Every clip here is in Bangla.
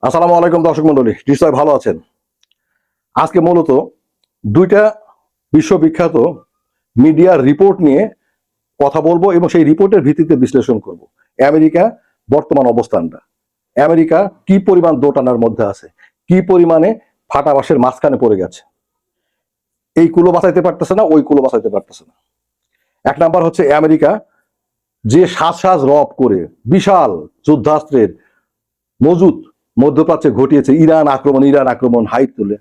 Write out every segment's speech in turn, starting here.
আসসালামু আলাইকুম দর্শক মন্ডলী, নিশ্চয় ভালো আছেন। আজকে মূলত দুইটা বিশ্ববিখ্যাত মিডিয়ার রিপোর্ট নিয়ে কথা বলবো এবং সেই রিপোর্টের ভিত্তিতে বিশ্লেষণ করব। আমেরিকা বর্তমান অবস্থানটা, আমেরিকা কি পরিমাণ দোটানার মধ্যে আছে, কি পরিমাণে ফাটাবাসের মাঝখানে পড়ে গেছে, এই কুলো বাঁচাইতে পারতেছে না, ওই কুলো বাঁচাইতে পারতেছে না। এক নাম্বার হচ্ছে আমেরিকা যে সাজ সাজ রব করে বিশাল যুদ্ধাস্ত্রের মজুদ মধ্যপ্রাচ্যে ঘটিয়েছে, ইরান আক্রমণ হাইপ তুলে,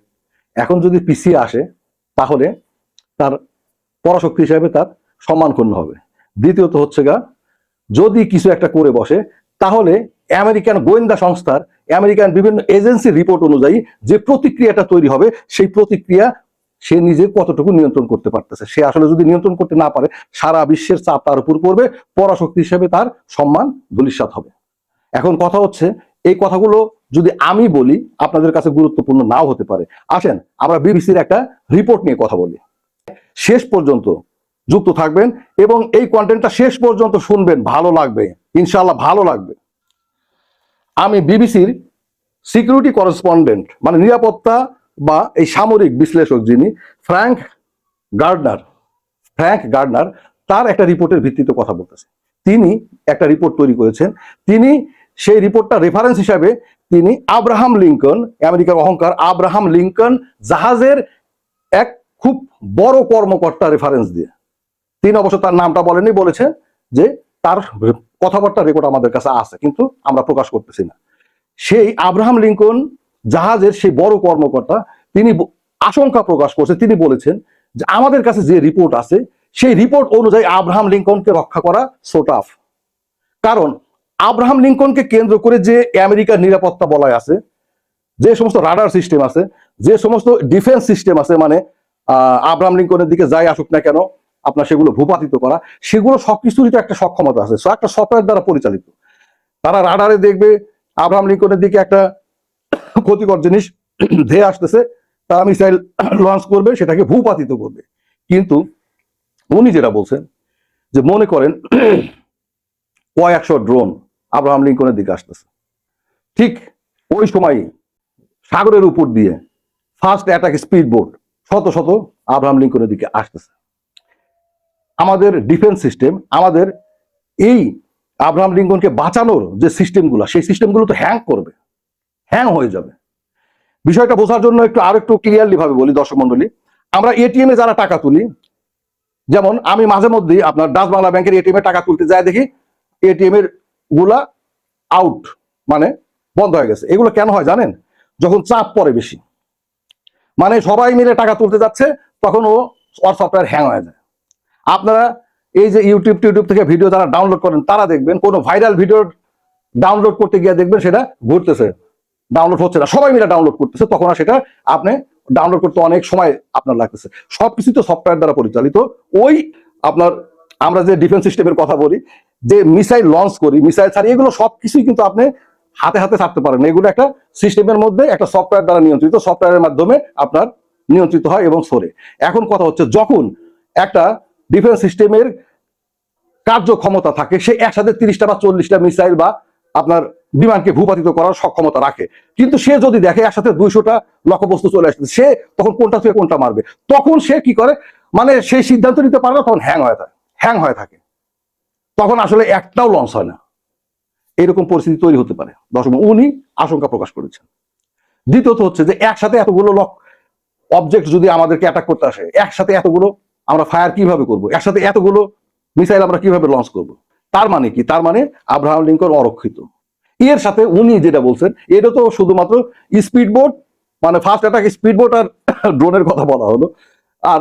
এখন যদি পিছিয়ে আসে তাহলে তার পরাশক্তি হিসাবে তার সম্মান ক্ষুণ্ণ হবে। দ্বিতীয়ত হচ্ছে যদি কিছু একটা করে বসে তাহলে আমেরিকান গোয়েন্দা সংস্থার, আমেরিকান বিভিন্ন এজেন্সির রিপোর্ট অনুযায়ী যে প্রতিক্রিয়াটা তৈরি হবে, সেই প্রতিক্রিয়া সে নিজে কতটুকু নিয়ন্ত্রণ করতে পারতেছে। সে আসলে যদি নিয়ন্ত্রণ করতে না পারে, সারা বিশ্বের চাপ তার উপর পড়বে, পরাশক্তি হিসেবে তার সম্মান ধূলিসাৎ হবে। এখন কথা হচ্ছে, এই কথাগুলো যদি আমি বলি আপনাদের কাছে গুরুত্বপূর্ণ নাও হতে পারে। আসেন আমরা বিবিসির একটা রিপোর্ট নিয়ে কথা বলি। শেষ পর্যন্ত যুক্ত থাকবেন এবং এই কন্টেন্টটা শেষ পর্যন্ত শুনবেন, ভালো লাগবে, ইনশাআল্লাহ ভালো লাগবে। আমি বিবিসির সিকিউরিটি করেসপন্ডেন্ট, মানে নিরাপত্তা বা এই সামরিক বিশ্লেষক যিনি ফ্র্যাঙ্ক গার্ডনার, তার একটা রিপোর্টের ভিত্তিতে কথা বলতেছে। তিনি একটা রিপোর্ট তৈরি করেছেন। তিনি সেই রিপোর্টটা রেফারেন্স হিসাবে তিনি আব্রাহাম লিঙ্কন, আমেরিকার অহংকার আব্রাহাম লিঙ্কন জাহাজের এক খুব বড় কর্মকর্তা রেফারেন্স দিয়ে, তিনি অবশ্য তার নামটা বলেনি, বলেছেন যে তার কথাবার্তা রেকর্ড আমাদের কাছে আছে কিন্তু আমরা প্রকাশ করতেছি না। সেই আব্রাহাম লিঙ্কন জাহাজের সেই বড় কর্মকর্তা তিনি আশঙ্কা প্রকাশ করছে। তিনি বলেছেন যে আমাদের কাছে যে রিপোর্ট আছে সেই রিপোর্ট অনুযায়ী আব্রাহাম লিঙ্কনকে রক্ষা করা সো টাফ। কারণ আব্রাহাম লিঙ্কনকে কেন্দ্র করে যে আমেরিকার নিরাপত্তা বলয় আছে, যে সমস্ত রাডার সিস্টেম আছে, যে সমস্ত ডিফেন্স সিস্টেম আছে, মানে আব্রাহাম লিঙ্কনের দিকে যাই আসুক না কেন আপনার সেগুলো ভূপাতিত করা, সেগুলো সবকিছুরই তো একটা সক্ষমতা আছে, একটা সফটওয়্যার দ্বারা পরিচালিত। তারা রাডারে দেখবে আব্রাহাম লিঙ্কনের দিকে একটা ক্ষতিকর জিনিস ধেয়ে আসতেছে, তারা মিসাইল লঞ্চ করবে, সেটাকে ভূপাতিত করবে। কিন্তু উনি যেটা বলছেন যে মনে করেন কয়েকশো ড্রোন আব্রাহাম লিঙ্কনের দিকে আসতেছে, ঠিক ওই সময় সাগরের উপর দিয়ে ফার্স্ট অ্যাটাক স্পিড বোট শত শত আব্রাহাম লিঙ্কনের দিকে আসতেছে। আমাদের ডিফেন্স সিস্টেম, আমাদের এই আব্রাহাম লিঙ্কনকে বাঁচানোর যে সিস্টেমগুলো, সেই সিস্টেমগুলো তো হ্যাং হয়ে যাবে। বিষয়টা বোঝার জন্য আরেকটু ক্লিয়ারলি ভাবে বলি দর্শক মন্ডলী, আমরা এটিএম এ যারা টাকা তুলি, যেমন আমি মাঝে মধ্যেই আপনার ডাচ বাংলা ব্যাংকের এটিএম এ টাকা তুলতে যাই, দেখি এটিএম এর গুলা আউট, মানে বন্ধ হয়ে গেছে। এগুলো কেন হয় জানেন? যখন চাপ পড়ে বেশি, মানে সবাই মিলে টাকা তুলতে যাচ্ছে, তখন ওর সফটওয়্যার হ্যাং হয়ে যায়। আপনারা এই যে ইউটিউব থেকে ভিডিও যারা ডাউনলোড করেন, তারা দেখবেন কোনো ভাইরাল ভিডিও ডাউনলোড করতে গিয়ে দেখবেন সেটা ঘুরতেছে, ডাউনলোড হচ্ছে না, সবাই মিলে ডাউনলোড করতেছে, তখন আর সেটা আপনি ডাউনলোড করতে অনেক সময় আপনার লাগতেছে। সবকিছু তো সফটওয়্যার দ্বারা পরিচালিত। ওই আপনার আমরা যে ডিফেন্স সিস্টেমের কথা বলি, যে মিসাইল লঞ্চ করি, মিসাইল ছাড়ি, এগুলো সবকিছুই কিন্তু আপনি হাতে ছাড়তে পারেন না। এগুলো একটা সিস্টেমের মধ্যে একটা সফটওয়্যার দ্বারা নিয়ন্ত্রিত, সফটওয়্যারের মাধ্যমে আপনার নিয়ন্ত্রিত হয় এবং সরে। এখন কথা হচ্ছে, যখন একটা ডিফেন্স সিস্টেমের কার্যক্ষমতা থাকে, সে একসাথে 30টা বা 40টা মিসাইল বা আপনার বিমানকে ভূপাতিত করার সক্ষমতা রাখে, কিন্তু সে যদি দেখে একসাথে 200টা লক্ষ্যবস্তু চলে আসছে, সে তখন কোনটা থেকে কোনটা মারবে, তখন সে কি করে, মানে সেই সিদ্ধান্ত নিতে পারে না, তখন হ্যাং হয়ে থাকে, তখন আসলে একটাও লঞ্চ হয় না। এরকম পরিস্থিতি তৈরি হতে পারে দর্শক, উনি আশঙ্কা প্রকাশ করেছেন। দ্বিতীয়ত হচ্ছে যে একসাথে এতগুলো অবজেক্ট যদি আমাদেরকে অ্যাটাক করতে আসে, একসাথে এতগুলো আমরা ফায়ার কিভাবে করব, একসাথে এতগুলো মিসাইল আমরা কিভাবে লঞ্চ করব? তার মানে কি? তার মানে আব্রাহাম লিঙ্কন অরক্ষিত। এর সাথে উনি যেটা বলছেন, এটা তো শুধুমাত্র স্পিড বোট, মানে ফার্স্ট অ্যাটাক স্পিড বোট আর ড্রোনের কথা বলা হলো, আর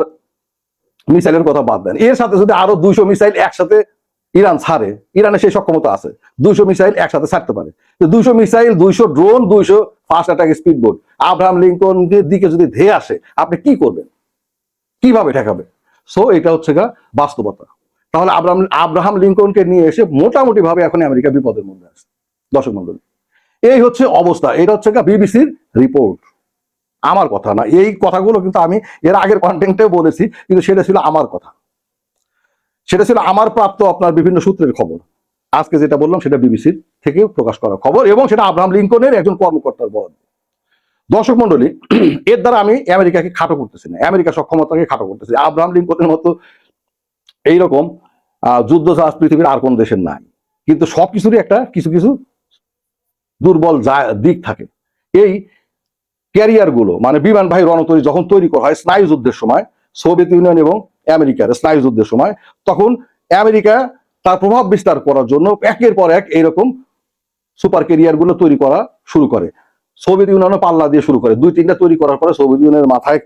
মিসাইলের কথা বাদ দেন। এর সাথে যদি আরো 200 মিসাইল একসাথে ইরান ছাড়ে, ইরানের সেই সক্ষমতা আছে, 200 মিসাইল একসাথে ছাড়তে পারে। 200 missile, 200 drone, 200 first attack speed boat Abraham লিঙ্কনের দিকে যদি ধেয়ে আসে, আপনি কি করবেন? কিভাবে ঠেকাবে? সো এটা হচ্ছে বাস্তবতা। তাহলে আব্রাহাম লিঙ্কনকে নিয়ে এসে মোটামুটি ভাবে এখন আমেরিকা বিপদের মধ্যে আছে দর্শক মন্ডলী। এই হচ্ছে অবস্থা। এটা হচ্ছে বিবিসির রিপোর্ট, আমার কথা না। এই কথাগুলো কিন্তু আমি এর আগের কন্টেন্টেও বলেছি, কিন্তু সেটা ছিল আমার কথা, সেটা ছিল আমার প্রাপ্ত আপনার বিভিন্ন সূত্রের খবর। আজকে যেটা বললাম সেটা বিবিসির থেকে প্রকাশ করা খবর, এবং সেটা আব্রাহাম লিঙ্কনের একজন কর্মকর্তার বরাদ্দ। দর্শক মন্ডলী, এর দ্বারা আমি আমেরিকাকে খাটো করতেছি না, আমেরিকা সক্ষমতাকে খাটো করতেছি। আব্রাহাম লিঙ্কনের মতো এইরকম যুদ্ধ জাহাজ পৃথিবীর আর কোন দেশের নাই, কিন্তু সবকিছুরই একটা কিছু কিছু দুর্বল দিক থাকে। এই ক্যারিয়ার গুলো মানে বিমানবাহী রণতরী যখন তৈরি করা হয় স্নায়ু যুদ্ধের সময়, সোভিয়েত ইউনিয়ন এবং আমেরিকার স্নায়ু যুদ্ধের সময়, তখন আমেরিকা তার প্রভাব বিস্তার করার জন্য একের পর এক এইরকম সুপার ক্যারিয়ার গুলো তৈরি করা শুরু করে। সোভিয়েত ইউনিয়নও পাল্লা দিয়ে শুরু করে, 2-3টা তৈরি করার পরে সোভিয়েত ইউনিয়নের মাথায়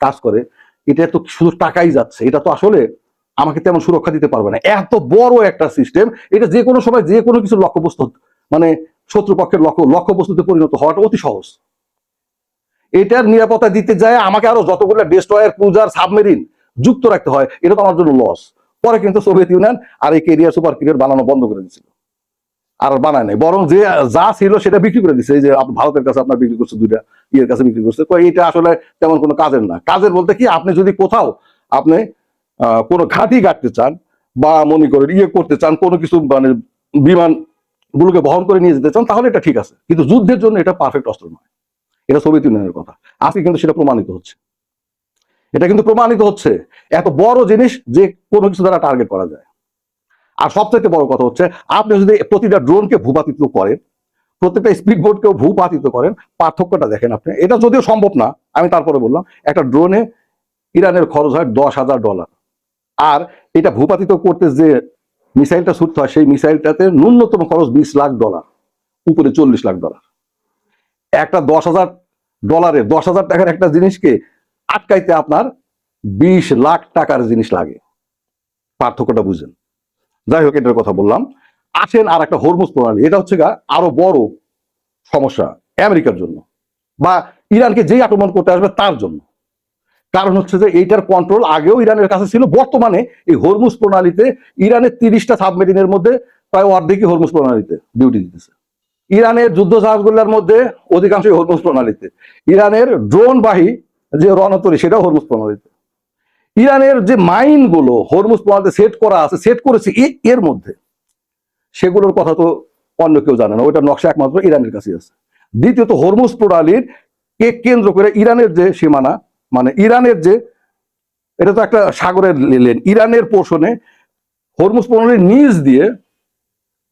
কাজ করে এটা তো শুধু টাকাই যাচ্ছে, এটা তো আসলে আমাকে তেমন সুরক্ষা দিতে পারবে না। এত বড় একটা সিস্টেম, এটা যে কোনো সময় যে কোনো কিছু লক্ষ্যবস্তু মানে শত্রুপক্ষের লক্ষ্যবস্তুতে পরিণত হওয়াটা অতি সহজ। এটার নিরাপত্তা দিতে যায় আমাকে আরো যতগুলো ডেস্ট্রয়ার, ক্রুজার, সাবমেরিন যুক্ত রাখতে হয়, এটা তো আমার জন্য লস। পরে কিন্তু সোভিয়েত ইউনিয়ন আর এই ক্যারিয়ার সুপার ক্যারিয়ার বানানো বন্ধ করে দিয়েছিল, আর বানায় নাই, বরং যে যা ছিল সেটা বিক্রি করে দিচ্ছে। এই যে ভারতের কাছে আপনার বিক্রি করছে, 2টা ইয়ের কাছে বিক্রি করছে। এটা আসলে তেমন কোনো কাজের না। কাজের বলতে কি, আপনি যদি কোথাও আপনি কোনো ঘাঁটি গাড়তে চান বা মনে করেন করতে চান, কোনো কিছু মানে বিমান গুলোকে বহন করে নিয়ে যেতে চান, তাহলে এটা ঠিক আছে, কিন্তু যুদ্ধের জন্য এটা পারফেক্ট অস্ত্র নয়। এটা সোভিয়েত ইউনিয়নের কথা, আজকে কিন্তু সেটা প্রমাণিত হচ্ছে। এটা কিন্তু প্রমাণিত হচ্ছে এত বড় জিনিস যে কোনো কিছু দ্বারা টার্গেট করা যায়। আর সবচেয়ে বড় কথা হচ্ছে, আপনি যদি প্রতিটা ড্রোনকে ভূপাতিত করেন, প্রত্যেকটা স্পিড বোটকেও ভূপাতিত করেন, পার্থক্যটা দেখেন আপনি। এটা যদিও সম্ভব না, আমি তারপরে বললাম, একটা ড্রোনে ইরানের খরচ হয় $10,000, আর এটা ভূপাতিত করতে যে মিসাইলটা ছুটতে হয়, সেই মিসাইলটাতে ন্যূনতম খরচ $20 লাখ, উপরে $40 লাখ। একটা $10,000 একটা জিনিসকে আটকাইতে আপনার 20 লাখ টাকার জিনিস লাগে। পার্থক্যটা বুঝেন। যাই হোক, এটার কথা বললাম। আসেন আর একটা হরমুজ প্রণালী, এটা হচ্ছে আরো বড় সমস্যা আমেরিকার জন্য, বা ইরানকে যেই আক্রমণ করতে আসবে তার জন্য। কারণ হচ্ছে যে এইটার কন্ট্রোল আগেও ইরানের কাছে ছিল, বর্তমানে এই হরমুজ প্রণালীতে ইরানের 30টা সাবমেরিনের মধ্যে প্রায় অর্ধেকই হরমুজ প্রণালীতে ডিউটি দিতেছে। ইরানের যুদ্ধ জাহাজগুলোর মধ্যে অধিকাংশই হরমুজ প্রণালীতে। ইরানের ড্রোনবাহী যে রণতরী, সেটাও হরমুজ প্রণালীতে। ইরানের যে মাইন গুলো হরমুজ প্রণালীতে সেট করা আছে, সেট করেছে এর মধ্যে, সেগুলোর কথা তো অন্য কেউ জানে না, ওইটা নকশা একমাত্র ইরানের কাছে আছে। দ্বিতীয়ত, হরমুজ প্রণালীর কে কেন্দ্র করে ইরানের যে সীমানা, মানে ইরানের যে, এটা তো একটা সাগরের লেন, ইরানের পোর্শনে হরমুজ প্রণালীর নিচ দিয়ে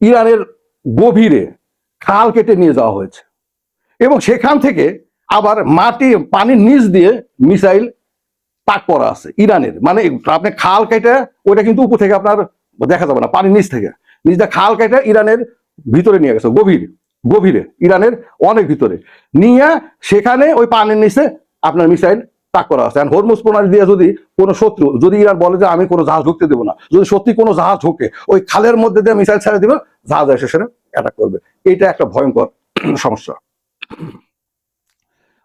ইরানের গভীরে খাল কেটে নিয়ে যাওয়া হয়েছে, এবং সেখান থেকে আবার পানির নিচ দিয়ে মিসাইল তাক করা আছে ইরানের। মানে আপনি খাল কেটে, ওইটা কিন্তু উপর থেকে আপনার দেখা যাবে না, পানির নিচ থেকে খাল কেটে ইরানের ভিতরে নিয়ে গেছে, গভীরে ইরানের অনেক ভিতরে নিয়ে, সেখানে ওই পানির নিচে আপনার মিসাইল তাক করা আছে। হরমুজ প্রণালী দিয়ে যদি কোনো শত্রু, যদি ইরান বলে যে আমি কোনো জাহাজ ঢুকতে দেবো না, যদি সত্যি কোনো জাহাজ ঢোকে, ওই খালের মধ্যে দিয়ে মিসাইল ছেড়ে দিবে, জাহাজ এসে সেটা অ্যাটাক করবে। এটা একটা ভয়ঙ্কর সমস্যা।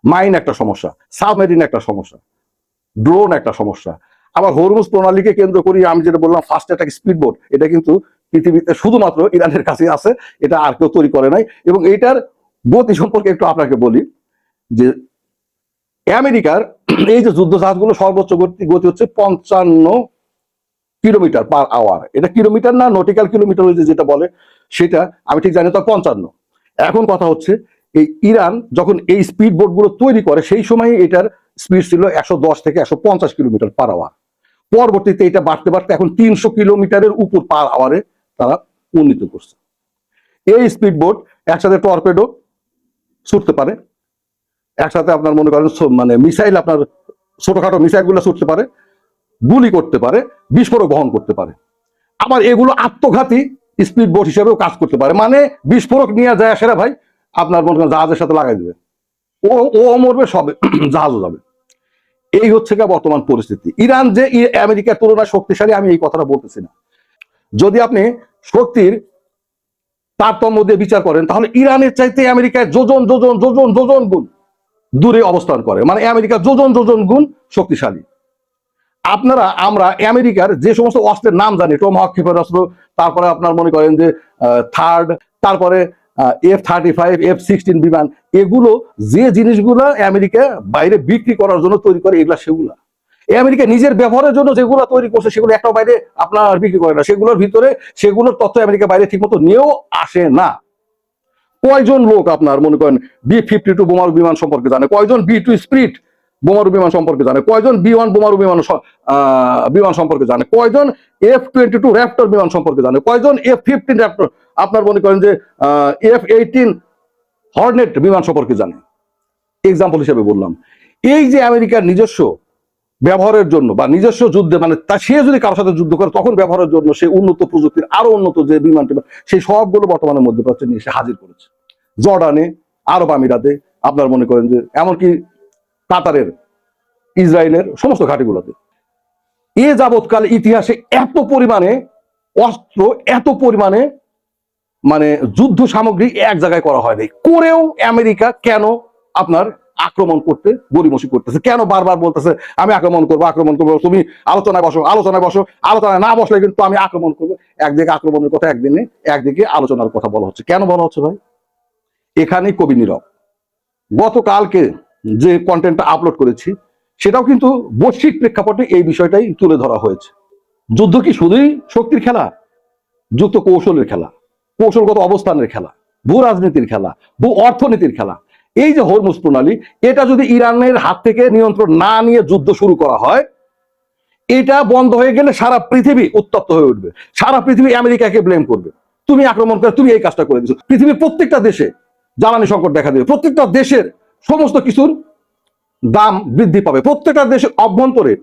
মাইন একটা সমস্যা, সাবমেরিন একটা সমস্যা, ড্রোন একটা সমস্যা। আবার হরমুজ প্রণালীকে কেন্দ্র করি আমি যেটা বললাম, ফার্স্ট অ্যাটাক স্পিড বোট, এটা কিন্তু পৃথিবীতে শুধুমাত্র ইরানের কাছে আছে, এটা আর কেউ তৈরি করে নাই। এবং এইটার গতি সম্পর্কে একটু আপনাকে বলি, যে আমেরিকার এই যে যুদ্ধ জাহাজগুলো সর্বোচ্চ গতি হচ্ছে 55 কিলোমিটার/আওয়ার। এটা কিলোমিটার না, নটিক্যাল কিলোমিটার যেটা বলে সেটা আমি ঠিক জানি, তো 55। এখন কথা হচ্ছে, এই ইরান যখন এই স্পিড বোট গুলো তৈরি করে, সেই সময় এটার স্পিড ছিল 110 থেকে 150 কিলোমিটার/আওয়ার। পরবর্তীতে এটা বাড়তে বাড়তে এখন 300 কিলোমিটারের উপর পার আওয়ারে তারা উন্নীত করছে। এই স্পিড বোট একসাথে টর্পেডো ছুটতে পারে, একসাথে আপনার মনে করেন মানে মিসাইল, আপনার ছোটখাটো মিসাইল গুলো ছুটতে পারে, গুলি করতে পারে, বিস্ফোরক বহন করতে পারে। আবার এগুলো আত্মঘাতী স্পিড বোট হিসেবেও কাজ করতে পারে, মানে বিস্ফোরক নিয়ে যায় সেরা ভাই আপনার মনে করেন জাহাজের সাথে লাগাই দেবে, ও মরবে, সবে জাহাজও যাবে। এই হচ্ছে বর্তমান পরিস্থিতি। ইরান যে আমেরিকার তুলনায় শক্তিশালী, আমি এই কথাটা বলতেছি না। যদি আপনি শক্তির তারতম্য দিয়ে বিচার করেন, তাহলে ইরানের চাইতে আমেরিকায় যোজন যোজন যোজন যোজন গুণ দূরে অবস্থান করে, মানে আমেরিকা যোজন যোজন গুণ শক্তিশালী। আমরা আমেরিকার যে সমস্ত অস্ত্রের নাম জানি, টমাহক ক্ষেপণাস্ত্র, তারপরে আপনার মনে করেন যে থার্ড, তারপরে F-35, F-16 বিমান, এগুলো যে জিনিসগুলো আমেরিকা বাইরে বিক্রি করার জন্য তৈরি করে, এগুলা সেগুলা আমেরিকা নিজের ব্যবহারের জন্য যেগুলো তৈরি করছে, সেগুলো একটা বাইরে আপনার বিক্রি করে না। সেগুলোর ভিতরে সেগুলোর তথ্য আমেরিকা বাইরে ঠিক মতো নিয়েও আসে না। কয়জন লোক আপনার মনে করেন B-52 বোমারু বিমান সম্পর্কে জানে, কয়জন B-2 স্পিরিট বোমারু বিমান সম্পর্কে জানে, কয়জন B-1 বোমারু বিমান সম্পর্কে জানে, কয়জন F-22 র্যাপ্টর বিমান সম্পর্কে জানে, কয়জন F-15 র্যাপ্টর আপনার মনে করেন যে F-18 হর্নেট বিমান সম্পর্কে জানে। এক্সাম্পল হিসেবে বললাম। এই যে আমেরিকার নিজস্ব ব্যবহারের জন্য বা নিজস্ব যুদ্ধে মানে সে যদি কারোর সাথে যুদ্ধ করে তখন ব্যবহারের জন্য সে উন্নত প্রযুক্তির আরো উন্নত যে বিমানটি সেই সবগুলো বর্তমানে মধ্যপ্রাচ্যে নিয়ে এসে হাজির করেছে। জর্ডানে, আরব আমিরাতে, আপনার মনে করেন যে এমনকি কাতারের, ইসরায়েলের সমস্ত ঘাটিগুলোতে এ যাবৎকালে ইতিহাসে এত পরিমাণে অস্ত্র, এত পরিমাণে মানে যুদ্ধ সামগ্রী এক জায়গায় করা হয়নি। করেও আমেরিকা কেন আপনার আক্রমণ করতে গড়িমসি করতেছে, কেন বারবার বলতেছে আমি আক্রমণ করবো, আক্রমণ করবো, তুমি আলোচনায় বসো, আলোচনায় বসো, আলোচনায় না বসলে কিন্তু আমি আক্রমণ করবো। একদিকে আক্রমণের কথা একদিনে, একদিকে আলোচনার কথা বলা হচ্ছে। কেন বলা হচ্ছে ভাই? এখানেই কবি নীরব। গতকালকে যে কন্টেন্টটা আপলোড করেছি সেটাও কিন্তু বৈশ্বিক প্রেক্ষাপটে এই বিষয়টাই তুলে ধরা হয়েছে। যুদ্ধ কি শুধুই শক্তির খেলা? যুদ্ধ কৌশলের খেলা, কৌশলগত অবস্থানের খেলা, ভূ রাজনীতির খেলা, ভূ অর্থনীতির খেলা। এই যে হরমুজ প্রণালী, এটা যদি ইরানের হাত থেকে নিয়ন্ত্রণ না নিয়ে যুদ্ধ শুরু করা হয়, এটা বন্ধ হয়ে গেলে সারা পৃথিবী উত্তপ্ত হয়ে উঠবে। সারা পৃথিবী আমেরিকাকে ব্লেম করবে, তুমি আক্রমণ করে, তুমি এই কাজটা করে দিচ্ছ। পৃথিবীর প্রত্যেকটা দেশে জ্বালানি সংকট দেখা দেবে, প্রত্যেকটা দেশের সমস্ত কিছুর দাম বৃদ্ধি পাবে, প্রত্যেকটা দেশের অভ্যন্তরে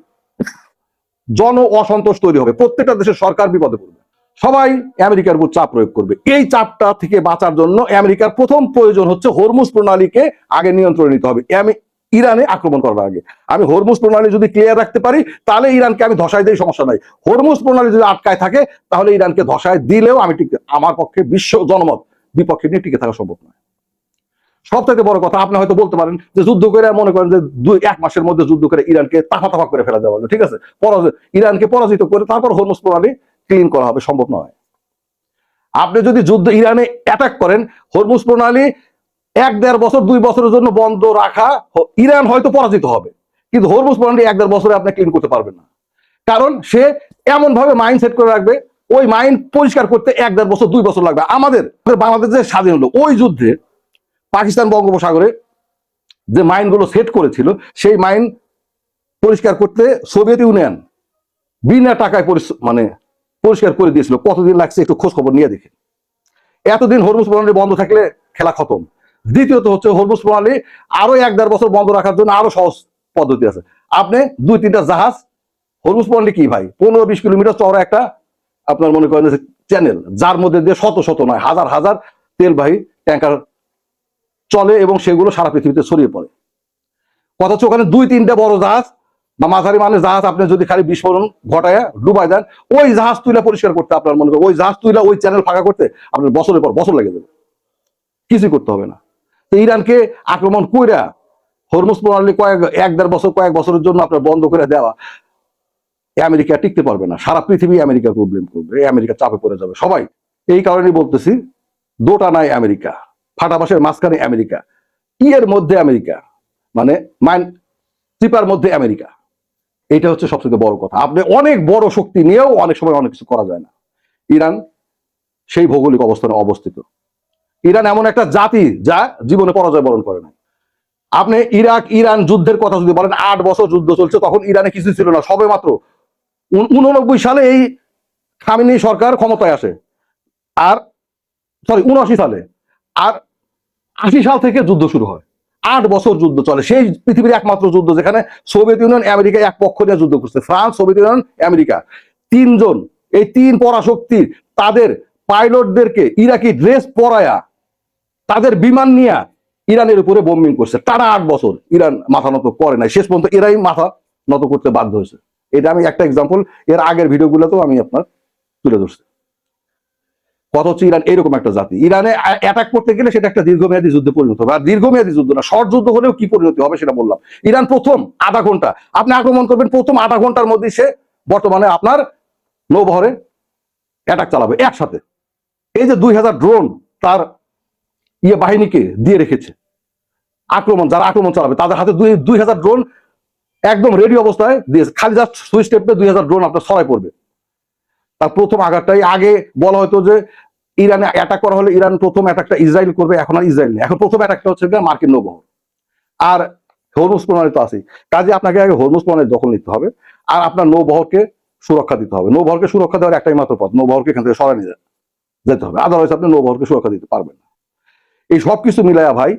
জন অসন্তোষ তৈরি হবে, প্রত্যেকটা দেশের সরকার বিপদে পড়বে, সবাই আমেরিকার উপর চাপ প্রয়োগ করবে। এই চাপটা থেকে বাঁচার জন্য আমেরিকার প্রথম প্রয়োজন হচ্ছে হরমুজ প্রণালীকে আগে নিয়ন্ত্রণে নিতে হবে। ইরানে আক্রমণ করার আগে আমি হরমুজ প্রণালী যদি ক্লিয়ার রাখতে পারি তাহলে ইরানকে আমি ধসাই দেই, সমস্যা নাই। হরমুজ প্রণালী যদি আটকায় থাকে তাহলে ইরানকে ধসায় দিলেও আমি টিকে, আমার পক্ষে বিশ্ব জনমত বিপক্ষে নিয়ে টিকে থাকা সম্ভব নয়। সব থেকে বড় কথা, আপনি হয়তো বলতে পারেন যে যুদ্ধ করে মনে করেন যে 1 মাসের মধ্যে যুদ্ধ করে ইরানকে তাফা তাফা করে ফেলা দেওয়া হলো, ঠিক আছে, ইরানকে পরাজিত করে তারপর হরমুজ প্রণালী ক্লিন করা হবে, সম্ভব নয়। আপনি যদি যুদ্ধ ইরানে অ্যাটাক করেন, হরমুজ প্রণালী 1-1.5 বছর 2 বছরের জন্য বন্ধ রাখা, ইরান হয়তো পরাজিত হবে, কিন্তু হরমুজ প্রণালী 1-1.5 বছরে আপনি ক্লিন করতে পারবেন না। কারণ সে এমন ভাবে মাইন্ড সেট করে রাখবে, ওই মাইন্ড পরিষ্কার করতে 1-1.5 বছর 2 বছর লাগবে। আমাদের বাংলাদেশ যে স্বাধীন হলো, ওই যুদ্ধে পাকিস্তান বঙ্গোপসাগরে যে মাইনগুলো সেট করেছিল সেই মাইন পরিষ্কার করতে সোভিয়েত ইউনিয়ন বিনা টাকায় মানে পরিষ্কার করে দিয়েছিল। কতদিন লাগছে একটু খোঁজ খবর নিয়ে দেখে। এতদিন হরমুজ প্রণালী বন্ধ থাকলে খেলা খতম। দ্বিতীয়ত হচ্ছে হরমুজ প্রণালী আরো 1-1.5 বছর বন্ধ রাখার জন্য আরো সহজ পদ্ধতি আছে। আপনি 2-3টা জাহাজ, হরমুজ প্রণালী কি ভাই 15-20 কিলোমিটার চওড়া একটা আপনার মনে করেন চ্যানেল, যার মধ্যে দিয়ে শত শত নয় হাজার হাজার তেলবাহী ট্যাঙ্কার চলে এবং সেগুলো সারা পৃথিবীতে ছড়িয়ে পড়ে। কথা হচ্ছে ওখানে 2-3টা বড় জাহাজ বা মাঝারি মানের জাহাজ আপনি যদি খালি বিস্ফোরণ ঘটায় ডুবাই দেন, ওই জাহাজ তুইলা পরিষ্কার করতে আপনার মনে করেন, ওই জাহাজ তুইলা ওই চ্যানেল ফাঁকা করতে আপনার বছরের পর বছর লেগে যাবে, কিছুই করতে হবে না। তো ইরানকে আক্রমণ কইরা হরমুজ প্রণালী 1-1.5 বছর কয়েক বছরের জন্য আপনার বন্ধ করে দেওয়া, আমেরিকা টিকতে পারবে না। সারা পৃথিবী আমেরিকা প্রবলেম করবে, আমেরিকা চাপে পড়ে যাবে সবাই। এই কারণেই বলতেছি, দোটা নাই আমেরিকা, ফাটাবাসের মাঝখানে আমেরিকা, এর মধ্যে আমেরিকা, মানে মাইন চিপার মধ্যে আমেরিকা। এটা হচ্ছে সবচেয়ে বড় কথা। আপনি অনেক বড় শক্তি নিয়েও অনেক সময় অনেক কিছু করা যায় না। ইরান সেই ভৌগোলিক অবস্থানে অবস্থিত। ইরান এমন একটা জাতি যা জীবনে পরাজয় বরণ করে না। আপনি ইরান যুদ্ধের কথা যদি বলেন, 8 বছর যুদ্ধ চলছে, তখন ইরানে কিছু ছিল না, সবে মাত্র 89 সালে এই খামেনি সরকার ক্ষমতায় আসে, আর 79 সালে, আর 80 সাল থেকে যুদ্ধ শুরু হয়। 8 বছর যুদ্ধ চলে। সেই পৃথিবীর একমাত্র যুদ্ধ যেখানে সোভিয়েত ইউনিয়ন আমেরিকা এক পক্ষ নিয়ে যুদ্ধ করছে। ফ্রান্স, সোভিয়েত ইউনিয়ন, আমেরিকা, 3 জন, এই 3 পরাশক্তি তাদের পাইলটদেরকে ইরাকি ড্রেস পরায়া তাদের বিমান নিয়ে ইরানের উপরে বোম্বিং করছে। টানা 8 বছর ইরান মাথা নত করে নাই, শেষ পর্যন্ত এরাই মাথা নত করতে বাধ্য হয়েছে। এটা আমি একটা এক্সাম্পল এর আগের ভিডিওগুলোতেও আমি আপনার তুলে ধরছি। কথা হচ্ছে ইরান এরকম একটা জাতি, ইরানে অ্যাটাক করতে গেলে সেটা একটা দীর্ঘমেয়াদী যুদ্ধে পরিণত হবে। আর দীর্ঘমেয়াদী যুদ্ধ না, শর্ট যুদ্ধ হলেও কি পরিণতি হবে সেটা বললাম। ইরান প্রথম আধা ঘন্টা আপনি আক্রমণ করবেন, প্রথম আধা ঘন্টার মধ্যে সে বর্তমানে আপনার নৌবহরে অ্যাটাক চালাবে একসাথে। এই যে 2000 ড্রোন তার বাহিনীকে দিয়ে রেখেছে, যারা আক্রমণ চালাবে তাদের হাতে 2000 ড্রোন একদম রেডি অবস্থায় দিয়েছে। খালি জাস্ট সুইচ টেপে 2000 ড্রোন আপনার ছড়াই পড়বে। তার প্রথম আঘাতটাই, আগে বলা হয়তো যে ইরানে অ্যাটাক করা হলে ইরান প্রথম অ্যাটাকটা ইসরায়েল করবে, এখন আর ইসরায়েল নেই, এখন প্রথম অ্যাটাকটা হচ্ছে মার্কিন নৌবহর আর হরমুজ প্রণালী তো আছে। কাজে আপনাকে আগে হরমুজ প্রণালী দখল নিতে হবে, আর আপনার নৌবহরকে সুরক্ষা দিতে হবে। নৌবহরকে সুরক্ষা দেওয়ার একটাই মাত্র পথ, নৌবহরকে এখান থেকে সরাই নিয়ে যেতে হবে, আদারওয়াইজ আপনি নৌবহরকে সুরক্ষা দিতে পারবেন না। এই সবকিছু মিলাইয়া ভাই,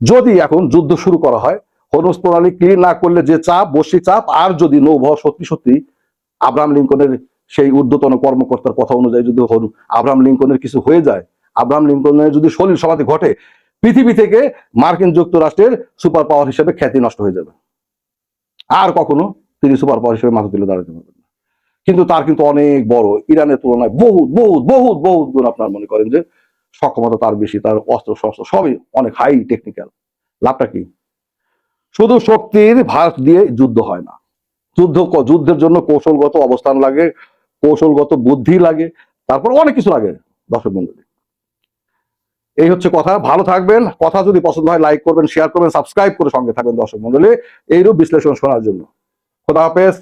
যদি এখন যুদ্ধ শুরু করা হয়, হরমুজ প্রণালী ক্লিয়ার না করলে যে চাপ, বৈশ্বিক চাপ, আর যদি নৌবহর সত্যি সত্যি আব্রাহাম লিঙ্কনের সেই ঊর্ধ্বতন কর্মকর্তার কথা অনুযায়ী যদি আব্রাহাম লিঙ্কনের কিছু হয়ে যায়, আব্রাহাম লিঙ্কনের যদি শরীর সমাধি ঘটে, পৃথিবী থেকে মার্কিন যুক্তরাষ্ট্রের সুপার পাওয়ার হিসেবে খ্যাতি নষ্ট হয়ে যাবে, আর কখনো তিনি সুপার পাওয়ার হিসেবে মাথা তুলে দাঁড়াতে পারবেন না। কিন্তু তার কিন্তু অনেক বড়, ইরানের তুলনায় বহুত বহুত বহুত বহুত গুণ আপনার মনে করেন যে সক্ষমতা তার বেশি, তার অস্ত্র শস্ত্র সবই অনেক হাই টেকনিক্যাল। লাভটা কি? শুধু শক্তির ভার দিয়ে যুদ্ধ হয় না, যুদ্ধের জন্য কৌশলগত অবস্থান লাগে, কৌশলগত বুদ্ধি লাগে, তারপর অনেক কিছু লাগে। দর্শক বন্ধু, এই হচ্ছে কথা। ভালো থাকবেন। কথা যদি পছন্দ হয় লাইক করবেন, শেয়ার করবেন, সাবস্ক্রাইব করে সঙ্গে থাকবেন দর্শক মন্ডলী, এইরূপ বিশ্লেষণ শোনার জন্য। খোদা হাফেজ।